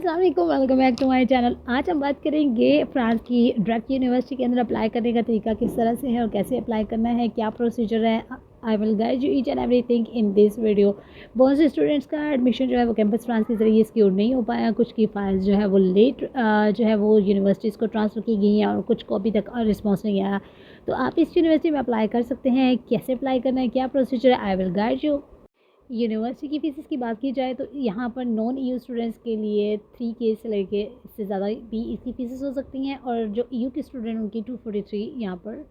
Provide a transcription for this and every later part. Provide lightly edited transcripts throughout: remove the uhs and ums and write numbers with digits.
अस्सलाम वालेकुम, welcome back to my channel. आज हम बात करेंगे फ्रांस की डायरेक्ट यूनिवर्सिटी के अंदर अप्लाई करने का तरीका किस तरह से है और कैसे अप्लाई करना है, क्या प्रोसीजर है। I will guide you each and everything in this video. बहुत से स्टूडेंट्स का एडमिशन जो है वो कैंपस फ्रांस के ज़रिए सिक्योर नहीं हो पाया, कुछ की फाइल्स जो है वो लेट जो है वो यूनिवर्सिटीज़ को ट्रांसफ़र की गई हैं और कुछ को अभी तक रिस्पॉन्स नहीं आया। तो आप इस यूनिवर्सिटी में अप्लाई कर सकते हैं। कैसे अप्लाई करना है, क्या प्रोसीजर है, I will guide you. University की फ़ीस की बात की जाए तो यहाँ पर नॉन ईयू स्टूडेंट्स के लिए 3K से लेके इससे ज़्यादा भी इसकी फ़ीसेस हो सकती हैं, और जो ईयू के स्टूडेंट उनकी 243 यहाँ पर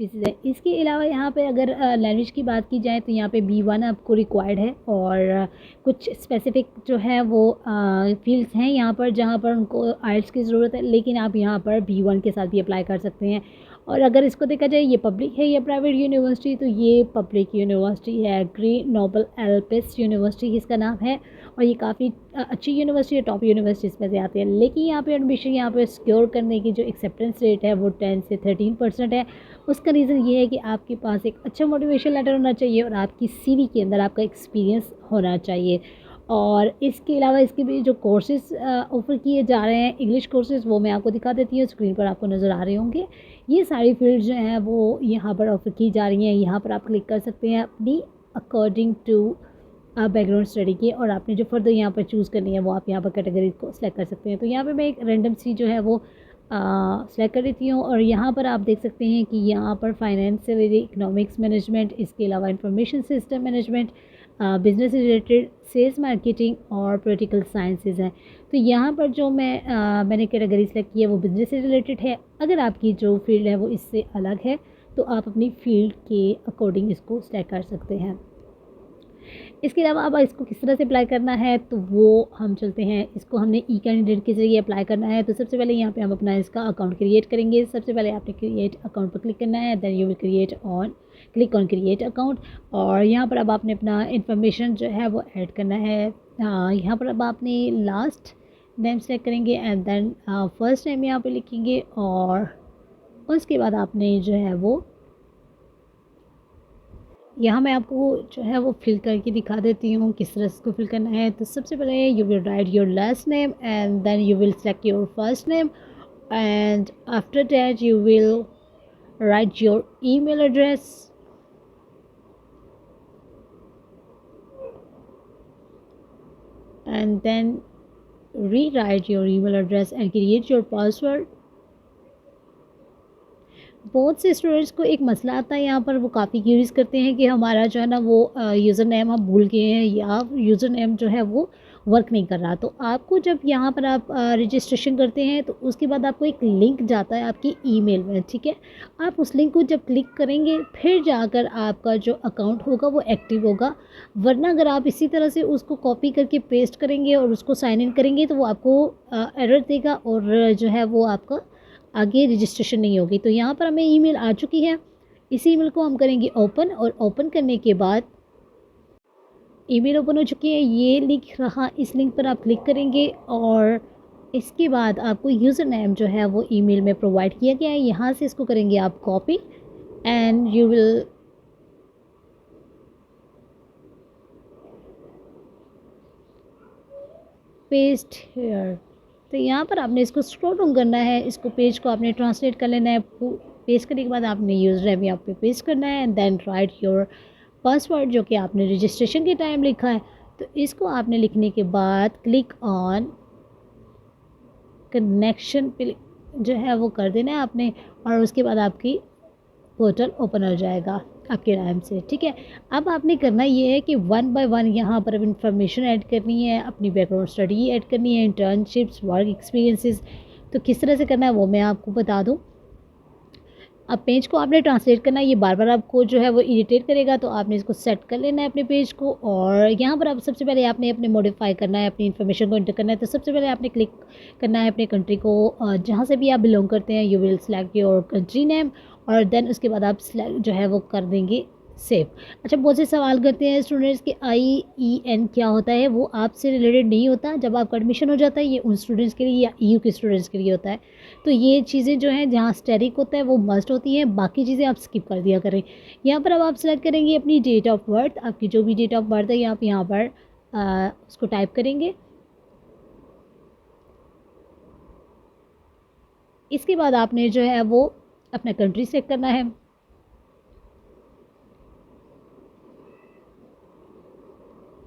फ़ीसेस है। इसके अलावा यहाँ पे अगर लैंग्वेज की बात की जाए तो यहाँ पे B1 आपको रिक्वायर्ड है, और कुछ स्पेसिफ़िक जो है वो फ़ील्ड्स हैं यहाँ पर जहाँ पर उनको आइल्स की ज़रूरत है, लेकिन आप यहाँ पर B1 के साथ भी अप्लाई कर सकते हैं। और अगर इसको देखा जाए ये पब्लिक है या प्राइवेट यूनिवर्सिटी, तो ये पब्लिक यूनिवर्सिटी है। ग्रेनोबल एल्पिस यूनिवर्सिटी इसका नाम है, और ये काफ़ी अच्छी यूनिवर्सिटी है, टॉप यूनिवर्सिटीज़ में से आती है। लेकिन यहाँ पे एडमिशन यहाँ पे सिक्योर करने की जो एक्सेप्टेंस रेट है वो 10 से 13% है। उसका रीज़न ये है कि आपके पास एक अच्छा मोटिवेशन लेटर होना चाहिए और आपकी CV के अंदर आपका एक्सपीरियंस होना चाहिए। और इसके अलावा इसके भी जो कोर्सेज़ ऑफ़र किए जा रहे हैं, इंग्लिश कोर्सेज़, वो मैं आपको दिखा देती हूँ, स्क्रीन पर आपको नज़र आ रहे होंगे। ये सारी फील्ड जो हैं वो यहाँ पर ऑफ़र की जा रही हैं। यहाँ पर आप क्लिक कर सकते हैं अपनी अकॉर्डिंग टू बैकग्राउंड स्टडी के, और आपने जो फर्दर यहाँ पर चूज़ करनी है वो आप यहाँ पर कैटेगरी को सिलेक्ट कर सकते हैं। तो यहाँ पे मैं एक रैंडम सी जो है वो सेलेक्ट कर देती हूँ, और यहाँ पर आप देख सकते हैं कि यहाँ पर फाइनेंस से रिलेटेड, इकोनॉमिक्स मैनेजमेंट, इसके अलावा इंफॉर्मेशन सिस्टम मैनेजमेंट, बिज़नेस से रिलेटेड, सेल्स मार्केटिंग और पॉलिटिकल साइंसेज हैं। तो यहाँ पर जो मैंने कैटेगरी सेलेक्ट की है वो बिज़नेस से रिलेटेड है। अगर आपकी जो फील्ड है वो इससे अलग है तो आप अपनी फील्ड के अकॉर्डिंग इसको सेलेक्ट कर सकते हैं। इसके अलावा अब इसको किस तरह से अप्लाई करना है तो वो हम चलते हैं। इसको हमने ई कैंडिडेट के ज़रिए अप्लाई करना है। तो सबसे पहले यहाँ पे हम अपना इसका अकाउंट क्रिएट करेंगे। सबसे पहले आपने क्रिएट अकाउंट पर क्लिक करना है, then you will click on create account, और यहाँ पर अब आपने अपना इन्फॉर्मेशन जो है वो ऐड करना है। यहाँ पर अब आपने लास्ट नेम सेलेक्ट करेंगे एंड देन फर्स्ट नेम यहाँ पे लिखेंगे, और उसके बाद आपने जो है वो यहाँ मैं आपको जो है वो फिल करके दिखा देती हूँ किस तरह से इसको फिल करना है। तो सबसे पहले you will write your last name and then you will select your first name, and after that you will write your email address, and then rewrite your email address and create your password। बहुत से students को एक मसला आता है यहाँ पर, वो काफ़ी क्यूरीज करते हैं कि हमारा जो है ना वो यूज़र नेम हम भूल गए हैं या यूज़र नेम जो है वो वर्क नहीं कर रहा। तो आपको जब यहाँ पर आप रजिस्ट्रेशन करते हैं तो उसके बाद आपको एक लिंक जाता है आपकी ईमेल में, ठीक है। आप उस लिंक को जब क्लिक करेंगे फिर जाकर आपका जो अकाउंट होगा वो एक्टिव होगा, वरना अगर आप इसी तरह से उसको कॉपी करके पेस्ट करेंगे और उसको साइन इन करेंगे तो वो आपको एरर देगा और जो है वो आपका आगे रजिस्ट्रेशन नहीं होगी। तो यहाँ पर हमें ईमेल आ चुकी है, इस ईमेल को हम करेंगे ओपन, और ओपन करने के बाद ईमेल ओपन हो चुकी है, ये लिख रहा, इस लिंक पर आप क्लिक करेंगे और इसके बाद आपको यूज़र नेम जो है वो ईमेल में प्रोवाइड किया गया है, यहाँ से इसको करेंगे आप copy and you will paste here. तो यहाँ पर आपने इसको स्क्रॉल डाउन करना है, इसको पेज को आपने ट्रांसलेट कर लेना है। पेस्ट करने के बाद आपने यूज़र नेम यहाँ पे पेस्ट करना है and then write your password जो कि आपने रजिस्ट्रेशन के टाइम लिखा है। तो इसको आपने लिखने के बाद क्लिक ऑन कनेक्शन पे जो है वो कर देना है आपने, और उसके बाद आपकी पोर्टल ओपन हो जाएगा आपके नाम से, ठीक है। अब आपने करना ये है कि 1 बाय 1 यहाँ पर अब इन्फॉर्मेशन ऐड करनी है, अपनी बैकग्राउंड स्टडी ऐड करनी है, इंटर्नशिप्स, वर्क एक्सपीरियंसेस। तो किस तरह से करना है वो मैं आपको बता दूँ। अब पेज को आपने ट्रांसलेट करना है, ये बार बार आपको जो है वो इरिटेट करेगा, तो आपने इसको सेट कर लेना है अपने पेज को। और यहाँ पर आप सबसे पहले आपने अपने मॉडिफाई करना है, अपनी इन्फॉर्मेशन को एंटर करना है। तो सबसे पहले आपने क्लिक करना है अपने कंट्री को, जहाँ से भी आप बिलोंग करते हैं, you will select your country name, और देन उसके बाद आप जो है वो कर देंगे सेव। अच्छा, बहुत से सवाल करते हैं स्टूडेंट्स कि IEN क्या होता है। वो आपसे रिलेटेड नहीं होता, जब आपका एडमिशन हो जाता है ये उन स्टूडेंट्स के लिए या EU के स्टूडेंट्स के लिए होता है। तो ये चीज़ें जो हैं जहाँ स्टेरिक होता है वो मस्ट होती हैं, बाकी चीज़ें आप स्किप कर दिया करें। यहाँ पर अब आप सेलेक्ट करेंगे अपनी डेट ऑफ बर्थ, आपकी जो भी डेट ऑफ बर्थ है आप यहाँ पर उसको टाइप करेंगे। इसके बाद आपने जो है वो अपना कंट्री सेलेक्ट करना है।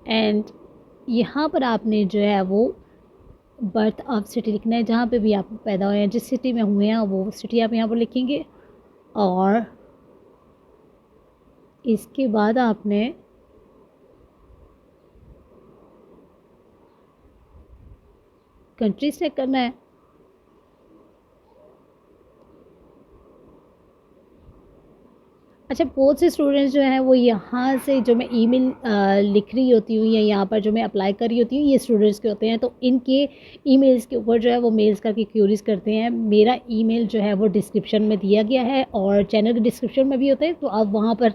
एंड यहाँ पर आपने जो है वो बर्थ ऑफ सिटी लिखना है, जहाँ पे भी आप पैदा हुए हैं, जिस सिटी में हुए हैं वो सिटी आप यहाँ पर लिखेंगे। और इसके बाद आपने कंट्री सेलेक्ट करना है। अच्छा, बहुत से स्टूडेंट्स जो हैं वो यहाँ से जो मैं ईमेल लिख रही होती हूँ या यहाँ पर जो मैं अप्लाई कर रही होती हूँ, ये स्टूडेंट्स के होते हैं, तो इनके ईमेल्स के ऊपर जो है वो मेल्स करके क्यूरीज करते हैं। मेरा ईमेल जो है वो डिस्क्रिप्शन में दिया गया है और चैनल के डिस्क्रिप्शन में भी होता है, तो आप वहाँ पर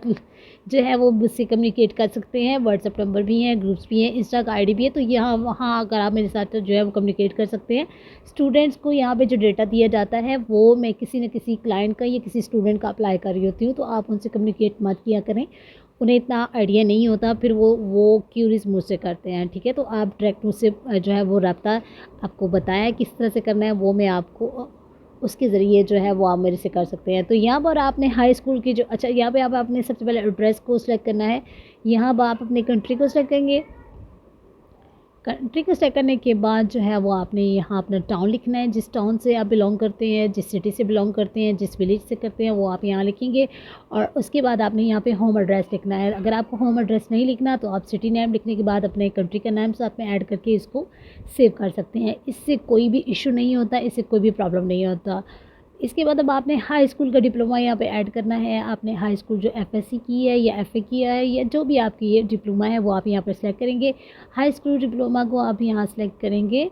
जो है वो मुझसे कम्युनिकेट कर सकते हैं। व्हाट्सअप नंबर भी हैं, ग्रुप्स भी हैं, इंस्टा का आईडी भी है, तो यहाँ वहाँ अगर आप मेरे साथ जो है वो कम्युनिकेट कर सकते हैं। स्टूडेंट्स को यहाँ पे जो डेटा दिया जाता है वो मैं किसी न किसी क्लाइंट का या किसी स्टूडेंट का अप्लाई कर रही होती हूँ, तो आप उनसे कम्युनिकेट मत किया करें, उन्हें इतना आइडिया नहीं होता, फिर वो क्यूरीज मुझसे करते हैं। ठीक है, तो आप डायरेक्ट मुझसे जो है वो रब्ता आपको बताया किस तरह से करना है, वो मैं आपको उसके ज़रिए जो है वो आप मेरे से कर सकते हैं। तो यहाँ पर आपने हाई स्कूल की जो अच्छा यहाँ पे आप आपने सबसे पहले एड्रेस को सिलेक्ट करना है। यहाँ पर आप अपनी कंट्री को सिलेक्ट करेंगे। कंट्री को सेलेक्ट करने के बाद जो है वो आपने यहाँ अपना टाउन लिखना है, जिस टाउन से आप बिलोंग करते हैं, जिस सिटी से बिलोंग करते हैं, जिस विलेज से करते हैं, वो आप यहाँ लिखेंगे। और उसके बाद आपने यहाँ पे होम एड्रेस लिखना है। अगर आपको होम एड्रेस नहीं लिखना तो आप सिटी नेम लिखने के बाद अपने कंट्री का नाम साथ में ऐड करके इसको सेव कर सकते हैं। इससे कोई भी इशू नहीं होता, इससे कोई भी प्रॉब्लम नहीं होता। इसके बाद अब आपने हाई स्कूल का डिप्लोमा यहाँ पे ऐड करना है। आपने हाई स्कूल जो एफएससी की है या एफए किया है या जो भी आपकी ये डिप्लोमा है वो आप यहाँ पर सेलेक्ट करेंगे। हाई स्कूल डिप्लोमा को आप यहाँ सेलेक्ट करेंगे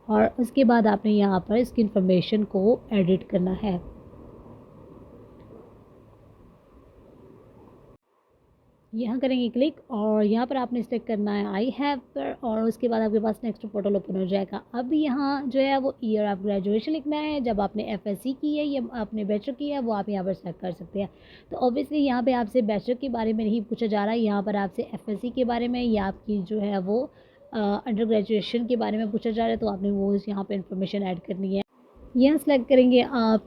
और उसके बाद आपने यहाँ पर इसकी इन्फॉर्मेशन को एडिट करना है। यहाँ करेंगे क्लिक और यहाँ पर आपने सेलेक्ट करना है आई हैव पर, और उसके बाद आपके पास नेक्स्ट पोर्टल ओपन हो जाएगा। अब यहाँ जो है वो ईयर ऑफ ग्रेजुएशन लिखना है। जब आपने एफएससी की है या आपने बैचलर की है वो आप यहाँ पर सेलेक्ट कर सकते हैं। तो ऑब्वियसली यहाँ पे आपसे बैचलर के बारे में नहीं पूछा जा रहा है, यहाँ पर आपसे एफएससी के बारे में या आपकी जो है वो अंडर ग्रेजुएशन के बारे में पूछा जा रहा है, तो आपने वो यहाँ पर इंफॉर्मेशन ऐड करनी है। यहाँ सेलेक्ट करेंगे आप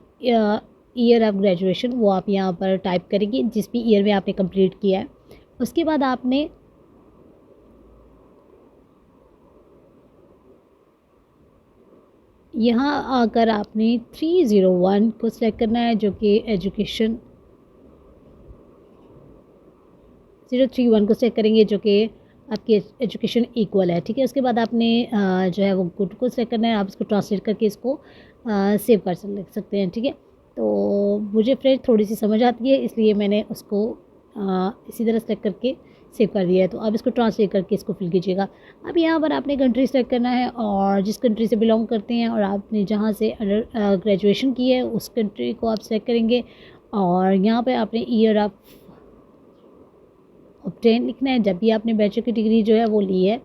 ईयर ऑफ ग्रेजुएशन, वो आप यहाँ पर टाइप करेंगे जिस भी ईयर में आपने कंप्लीट किया है। उसके बाद आपने यहाँ आकर आपने 301 को सिलेक्ट करना है, जो कि एजुकेशन 031 को सिलेक्ट करेंगे, जो कि आपकी एजुकेशन इक्वल है। ठीक है, उसके बाद आपने जो है वो गुड को सिलेक्ट करना है। आप इसको ट्रांसलेट करके इसको सेव कर सकते हैं। ठीक है, तो मुझे फ्रेंड थोड़ी सी समझ आती है इसलिए मैंने उसको इसी तरह सेलेक्ट करके सेव कर दिया है। तो आप इसको ट्रांसलेट करके इसको फिल कीजिएगा। अब यहाँ पर आपने कंट्री सेलेक्ट करना है और जिस कंट्री से बिलोंग करते हैं और आपने जहाँ से अंडर ग्रेजुएशन की है उस कंट्री को आप सेलेक्ट करेंगे और यहाँ पे आपने ईयर ऑफ ऑब्टेन लिखना है। जब भी आपने बैचलर की डिग्री जो है वो ली है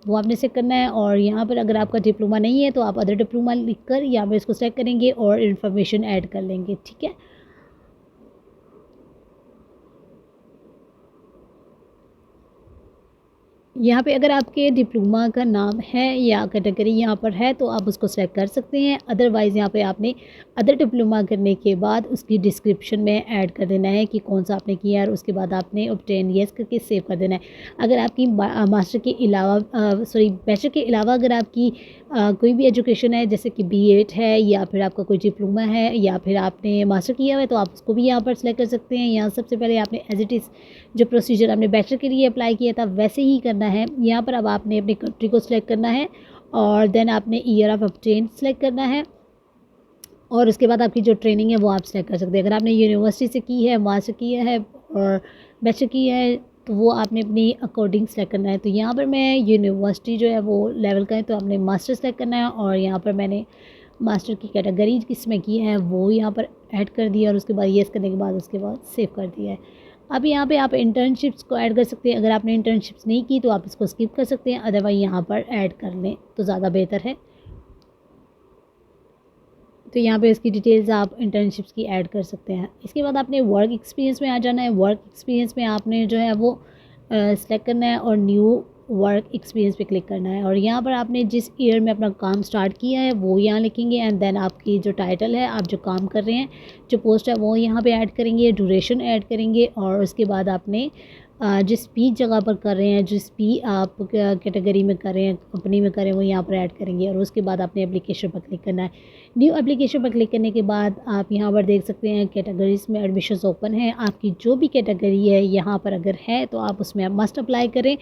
वो आपने सेलेक्ट करना है। और यहाँ पर अगर आपका डिप्लोमा नहीं है तो आप अदर डिप्लोमा लिख कर यहाँ पर इसको सेलेक्ट करेंगे और इन्फॉर्मेशन ऐड कर लेंगे। ठीक है, यहाँ पे अगर आपके डिप्लोमा का नाम है या कैटेगरी यहाँ पर है तो आप उसको सेलेक्ट कर सकते हैं। अदरवाइज़ यहाँ पे आपने अदर डिप्लोमा करने के बाद उसकी डिस्क्रिप्शन में ऐड कर देना है कि कौन सा आपने किया और उसके बाद आपने ऑब्टेन येस करके सेव कर देना है। अगर आपकी मास्टर के अलावा बैचलर के अलावा अगर आपकी कोई भी एजुकेशन है जैसे कि B.Ed है या फिर आपका कोई डिप्लोमा है या फिर आपने मास्टर किया हुआ है तो आप उसको भी यहाँ पर सेलेक्ट कर सकते हैं। यहाँ सबसे पहले आपने एज इट इज़ जो प्रोसीजर आपने बैचलर के लिए अप्लाई किया था वैसे ही करना है। यहाँ पर अब आपने अपनी कंट्री को सिलेक्ट करना है और देन आपने ईयर ऑफ ऑब्टेन सेलेक्ट करना है और उसके बाद आपकी जो ट्रेनिंग है वो आप सेलेक्ट कर सकते हैं। अगर आपने यूनिवर्सिटी से की है, मास्टर किया है और बैचलर किया है तो वो आपने अपनी अकॉर्डिंग सेलेक्ट करना है। तो यहाँ पर मैं यूनिवर्सिटी जो है वो लेवल का है तो आपने मास्टर सेलेक्ट करना है और यहाँ पर मैंने मास्टर की कैटेगरी किसमें की है वो यहाँ पर ऐड कर दिया और उसके बाद येस करने के बाद उसके बाद सेव कर दिया है। अब यहाँ पे आप इंटर्नशिप्स को ऐड कर सकते हैं। अगर आपने इंटर्नशिप्स नहीं की तो आप इसको स्किप कर सकते हैं, अदरवाइज यहाँ पर ऐड कर लें तो ज़्यादा बेहतर है। तो यहाँ पे इसकी डिटेल्स आप इंटर्नशिप्स की ऐड कर सकते हैं। इसके बाद आपने वर्क एक्सपीरियंस में आ जाना है। वर्क एक्सपीरियंस में आपने जो है वो सेलेक्ट करना है और न्यू वर्क एक्सपीरियंस पे क्लिक करना है और यहाँ पर आपने जिस ईयर में अपना काम स्टार्ट किया है वो यहाँ लिखेंगे एंड देन आपकी जो टाइटल है, आप जो काम कर रहे हैं, जो पोस्ट है वो यहाँ पे ऐड करेंगे, ड्यूरेशन ऐड करेंगे और उसके बाद आपने जिस भी जगह पर कर रहे हैं, जिस भी आप कैटेगरी में कर रहे हैं, कंपनी में कर रहे हैं, वो यहाँ पर ऐड करेंगे और उसके बाद आपने एप्लीकेशन पर क्लिक करना है। न्यू एप्लीकेशन पर क्लिक करने के बाद आप यहाँ पर देख सकते हैं कैटेगरीज में एडमिशन्स ओपन है। आपकी जो भी कैटेगरी है यहाँ पर अगर है तो आप उसमें मस्ट अप्लाई करें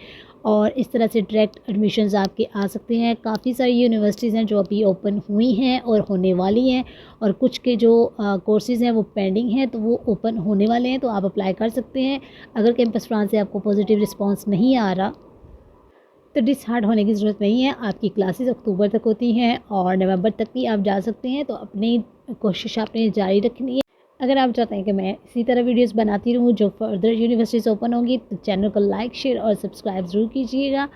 और इस तरह से डायरेक्ट एडमिशन्स आपके आ सकते हैं। काफ़ी सारी यूनिवर्सिटीज़ हैं जो अभी ओपन हुई हैं और होने वाली हैं और कुछ के जो कोर्सेज़ हैं वो पेंडिंग हैं, तो वो ओपन होने वाले हैं, तो आप अप्लाई कर सकते हैं। अगर कैंपस फ्रांस से आपको पॉजिटिव रिस्पॉन्स नहीं आ रहा तो डिसहार्ट होने की ज़रूरत नहीं है। आपकी क्लासेस अक्टूबर तक होती हैं और नवंबर तक भी आप जा सकते हैं, तो अपनी कोशिश आपने जारी रखनी है। अगर आप चाहते हैं कि मैं इसी तरह वीडियोस बनाती रहूँ जो फर्दर यूनिवर्सिटीज़ ओपन होंगी, तो चैनल को लाइक, शेयर और सब्सक्राइब ज़रूर कीजिएगा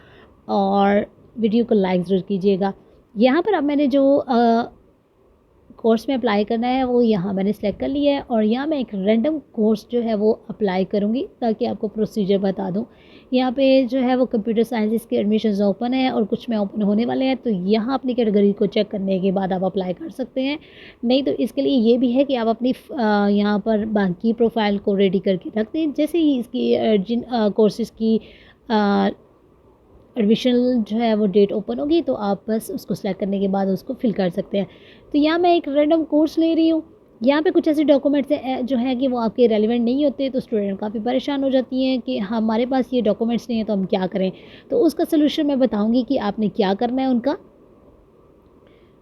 और वीडियो को लाइक ज़रूर कीजिएगा। यहाँ पर अब मैंने जो कोर्स में अप्लाई करना है वो यहाँ मैंने सेलेक्ट कर लिया है और यहाँ मैं एक रैंडम कोर्स जो है वो अप्लाई करूँगी ताकि आपको प्रोसीजर बता दूँ। यहाँ पे जो है वो कंप्यूटर साइंसेस के एडमिशन्स ओपन है और कुछ में ओपन होने वाले हैं, तो यहाँ अपनी कैटेगरी को चेक करने के बाद आप अप्लाई कर सकते हैं। नहीं तो इसके लिए ये भी है कि आप अपनी यहाँ पर बाकी प्रोफाइल को रेडी करके रख दें। जैसे ही इसकी जिन कोर्सेज़ की एडमिशन जो है वो डेट ओपन होगी तो आप बस उसको सेलेक्ट करने के बाद उसको फिल कर सकते हैं। तो यहाँ मैं एक रैंडम कोर्स ले रही हूँ। यहाँ पे कुछ ऐसे डॉक्यूमेंट्स हैं जो है कि वो आपके रेलिवेंट नहीं होते, तो स्टूडेंट काफ़ी परेशान हो जाती हैं कि हमारे पास ये डॉक्यूमेंट्स नहीं है तो हम क्या करें। तो उसका सलूशन मैं बताऊँगी कि आपने क्या करना है उनका।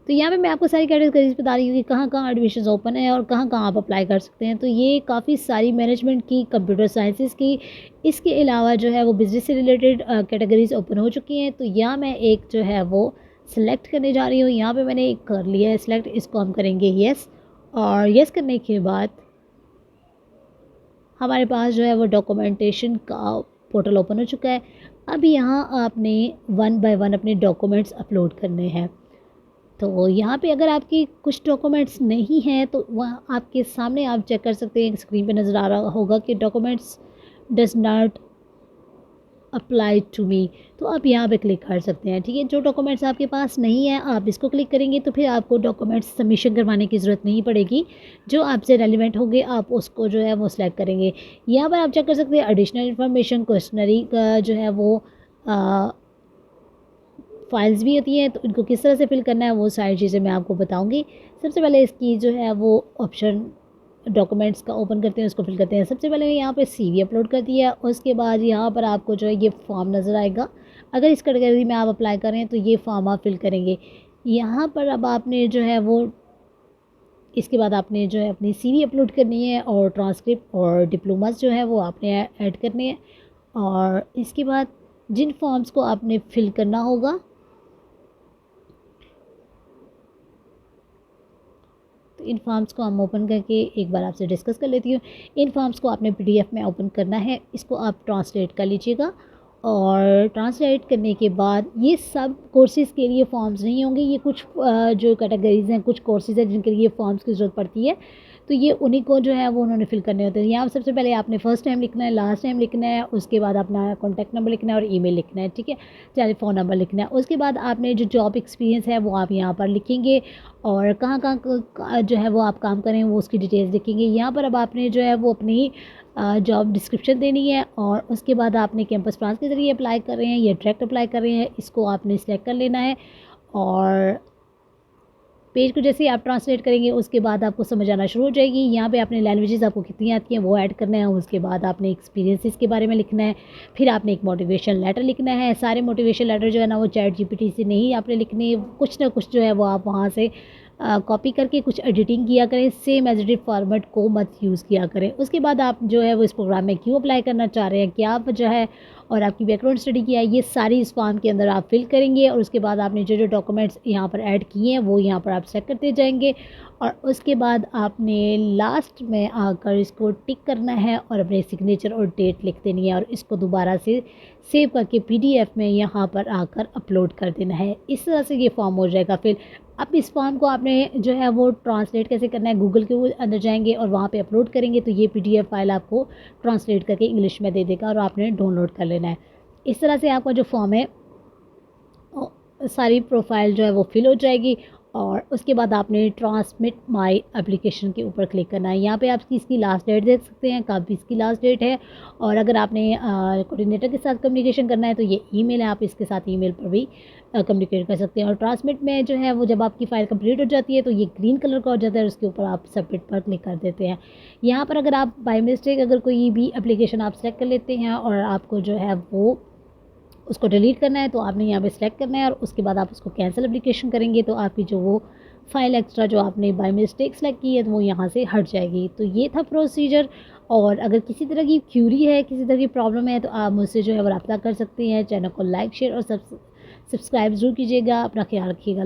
तो यहाँ पे मैं आपको सारी कैटेगरीज बता रही हूँ कि कहाँ कहाँ एडमिशन्स ओपन है और कहाँ कहाँ आप अप्लाई कर सकते हैं। तो ये काफ़ी सारी मैनेजमेंट की, कंप्यूटर साइंसेस की, इसके अलावा जो है वो बिज़नेस से रिलेटेड कैटेगरीज ओपन हो चुकी हैं। तो यहाँ मैं एक जो है वो सिलेक्ट करने जा रही हूँ। यहाँ पे मैंने एक कर लिया है सिलेक्ट, इसको हम करेंगे येस और येस करने के बाद हमारे पास जो है वो डॉक्यूमेंटेशन का पोर्टल ओपन हो चुका है। अब यहाँ आपने 1 बाय 1 अपने डॉक्यूमेंट्स अपलोड करने हैं। तो यहाँ पे अगर आपकी कुछ डॉक्यूमेंट्स नहीं हैं तो वहाँ आपके सामने आप चेक कर सकते हैं, स्क्रीन पे नज़र आ रहा होगा कि documents does not apply to me. तो आप यहाँ पे क्लिक कर सकते हैं। ठीक है, जो डॉक्यूमेंट्स आपके पास नहीं है आप इसको क्लिक करेंगे तो फिर आपको डॉक्यूमेंट्स सबमिशन करवाने की ज़रूरत नहीं पड़ेगी। जो आपसे रेलिवेंट होंगे आप उसको जो है वो सिलेक्ट करेंगे। यहाँ पर आप चेक कर सकते हैं एडिशनल इन्फॉर्मेशन, क्वेश्चनरी का जो है वो फाइल्स भी होती हैं, तो इनको किस तरह से फिल करना है वो सारी चीज़ें मैं आपको बताऊंगी। सबसे पहले इसकी जो है वो ऑप्शन डॉक्यूमेंट्स का ओपन करते हैं, उसको फिल करते हैं। सबसे पहले यहाँ पे सीवी अपलोड कर दिया, उसके बाद यहाँ पर आपको जो है ये फॉर्म नज़र आएगा। अगर इस कैटेगरी में आप अप्लाई करें तो ये फॉर्म आप फिल करेंगे। यहाँ पर अब आपने जो है वो इसके बाद आपने जो है अपनी सीवी अपलोड करनी है और ट्रांसक्रिप्ट और डिप्लोमास जो है वो आपने ऐड करने हैं और इसके बाद जिन फॉर्म्स को आपने फिल करना होगा तो इन फॉर्म्स को हम ओपन करके एक बार आपसे डिस्कस कर लेती हूँ। इन फॉर्म्स को आपने पीडीएफ में ओपन करना है, इसको आप ट्रांसलेट कर लीजिएगा और ट्रांसलेट करने के बाद ये सब कोर्सेज़ के लिए फॉर्म्स नहीं होंगे। ये कुछ जो कैटेगरीज़ हैं, कुछ कोर्सेज़ हैं जिनके लिए फॉर्म्स की ज़रूरत पड़ती है, तो ये उन्हीं को जो है वो उन्होंने फिल करने होते हैं। यहाँ सबसे पहले आपने फ़र्स्ट टाइम लिखना है, लास्ट टाइम लिखना है, उसके बाद अपना कॉन्टैक्ट नंबर लिखना है और ईमेल लिखना है। ठीक है, टेलीफोन नंबर लिखना है। उसके बाद आपने जो जॉब एक्सपीरियंस है वो आप यहाँ पर लिखेंगे और कहाँ कहाँ जो है वो आप काम करें वो उसकी डिटेल्स लिखेंगे। यहाँ पर अब आपने जो है वो अपनी जॉब डिस्क्रिप्शन देनी है और उसके बाद आपने कैंपस फ्रांस के ज़रिए अप्लाई कर रहे हैं या डायरेक्ट अप्लाई कर रहे हैं, इसको आपने सेलेक्ट कर लेना है और पेज को जैसे ही आप ट्रांसलेट करेंगे उसके बाद आपको समझ आना शुरू हो जाएगी। यहाँ पे आपने लैंग्वेजेस आपको कितनी आती हैं वो ऐड करना है, उसके बाद आपने एक्सपीरियंसेस के बारे में लिखना है, फिर आपने एक मोटिवेशन लेटर लिखना है। सारे मोटिवेशन लेटर जो है ना वो चैट जीपीटी से नहीं आपने लिखने, कुछ ना कुछ जो है वो आप वहाँ से कॉपी करके कुछ एडिटिंग किया करें, सेम एडिटेड फॉर्मेट को मत यूज़ किया करें। उसके बाद आप जो है वो इस प्रोग्राम में क्यों अप्लाई करना चाह रहे हैं, क्या वजह है और आपकी बैकग्राउंड स्टडी किया है, ये सारी इस फॉर्म के अंदर आप फिल करेंगे और उसके बाद आपने जो जो डॉक्यूमेंट्स यहाँ पर ऐड किए हैं वो यहाँ पर आप सेट करते जाएंगे और उसके बाद आपने लास्ट में आकर इसको टिक करना है और अपने सिग्नेचर और डेट लिख देनी है और इसको दोबारा से सेव करके पीडीएफ में यहाँ पर आकर अपलोड कर देना है। इस तरह से ये फॉर्म हो जाएगा। फिर अब इस फॉर्म को आपने जो है वो ट्रांसलेट कैसे करना है, गूगल के अंदर जाएंगे और वहाँ पे अपलोड करेंगे तो ये पीडीएफ फाइल आपको ट्रांसलेट करके इंग्लिश में दे देगा और आपने डाउनलोड कर लेना है। इस तरह से आपका जो फॉर्म है सारी प्रोफाइल जो है वो फिल हो जाएगी। और उसके बाद आपने ट्रांसमिट माय एप्लीकेशन के ऊपर क्लिक करना है। यहाँ पे आप इसकी लास्ट डेट देख सकते हैं, कब इसकी लास्ट डेट है। और अगर आपने कोऑर्डिनेटर के साथ कम्युनिकेशन करना है तो ये ईमेल है, आप इसके साथ ईमेल पर भी कम्युनिकेट कर सकते हैं। और ट्रांसमिट में जो है वो जब आपकी फ़ाइल कंप्लीट हो जाती है तो ये ग्रीन कलर का हो जाता है और उसके ऊपर आप सबमिट पर क्लिक कर देते हैं। यहाँ पर अगर आप बाय मिस्टेक अगर कोई भी एप्लीकेशन आप सेलेक्ट कर लेते हैं और आपको जो है वो उसको डिलीट करना है तो आपने यहाँ पे सिलेक्ट करना है और उसके बाद आप उसको कैंसिल एप्लीकेशन करेंगे तो आपकी जो वो फ़ाइल एक्स्ट्रा जो आपने बाय मिस्टेक सेलेक्ट की है तो वो यहाँ से हट जाएगी। तो ये था प्रोसीजर। और अगर किसी तरह की क्यूरी है, किसी तरह की प्रॉब्लम है तो आप मुझसे जो है वो रब्ता कर सकते हैं। चैनल को लाइक शेयर और सब्सक्राइब ज़रूर कीजिएगा। अपना ख्याल रखिएगा।